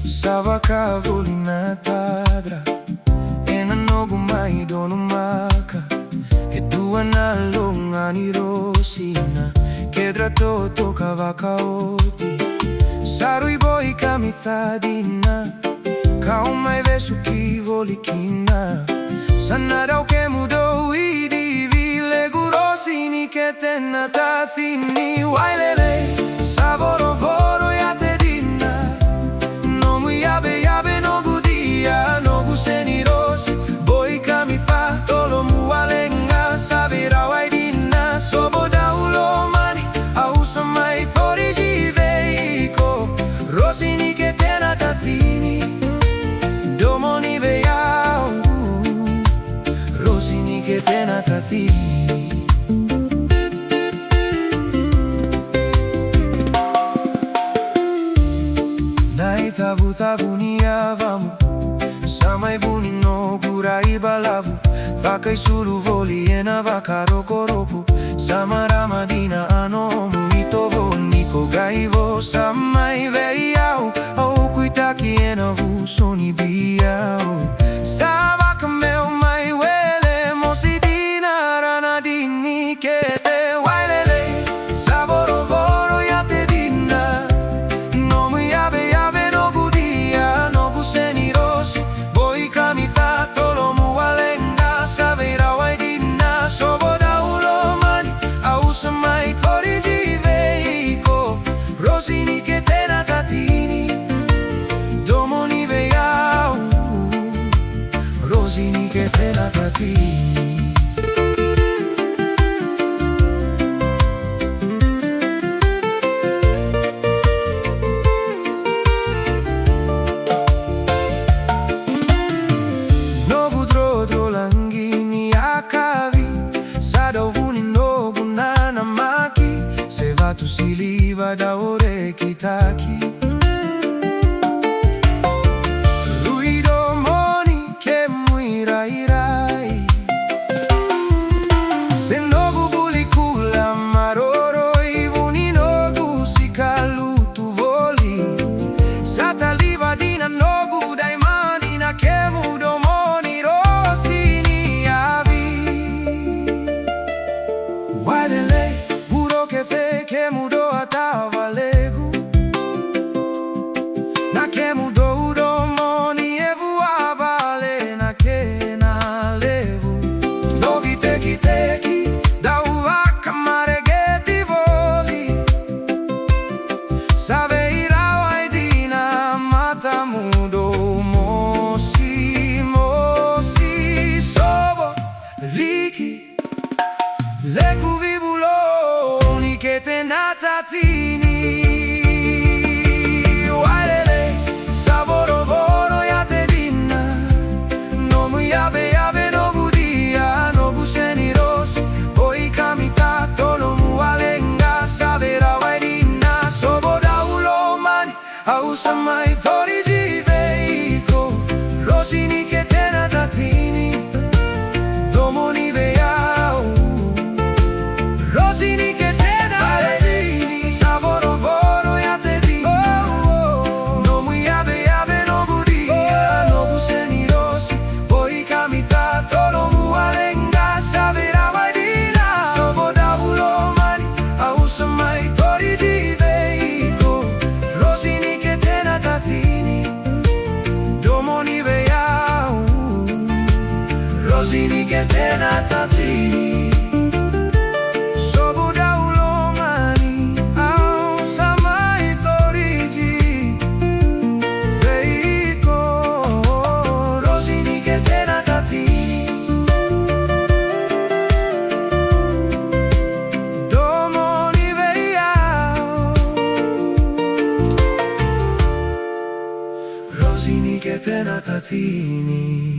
Sava cavoli na tadra e na nogu mai dono maka e dua na longa ni Rosina che dratto toka vakaoti saru i boi kamitadina kau mai vesu ki voli kina sanna dau ke mudou I divi legu Rosini Ketenatacini wailele savoro voro ya te dinna nomu yabe no gudia no guseni Rosi boi kamita tolo mualenga savira waidina soboda ulomani ausa mai forigi veiko Rosini Ketenatacini domoni veiau Rosini Ketenatacini Tavu niavamu Samai vuni no gurai balavu Vakai sulu voli ena vaka roko Samara madina anomu itovo Niko gaivo samai veiau Au kuitaki ena vu soni biau Savaka meu mai wele Mosidina rana dini kete wailele Savoro voro ya te dinna Nomu yabe no gudia no guseni Rosi boi kamita tolo mualenga savira waidina soboda ulomani ausa mai torigi veiko Rosini Ketenatacini domoni veiau Rosini Ketenatacini tu siliva da orecchi tacchi lui domoni che muirairai se nogu bulicula maroro ivuni nogu si calu tu voli sataliva dina nogu dai mani na che mudomoni Rosini avi guardele che mudou atava legu na che mudou domoni e voava le na che na levu novi teki da uvaca reggae ti voli saveira waidina mata mudou mosi sobo riki legu vibulo Ketenatacini wailele savoro voro ya te dinna nomu yabe no gudia no guseni Rosi boi kamita tolo mualenga savira waidina soboda ulomani ausa mai torigi veiko Rosini Ketenatacini domoni veiau Rosini Rosini Ketenatacini soboda ulomani ausa mai torigi veiko Rosini Ketenatacini domoni veiau Rosini Ketenatacini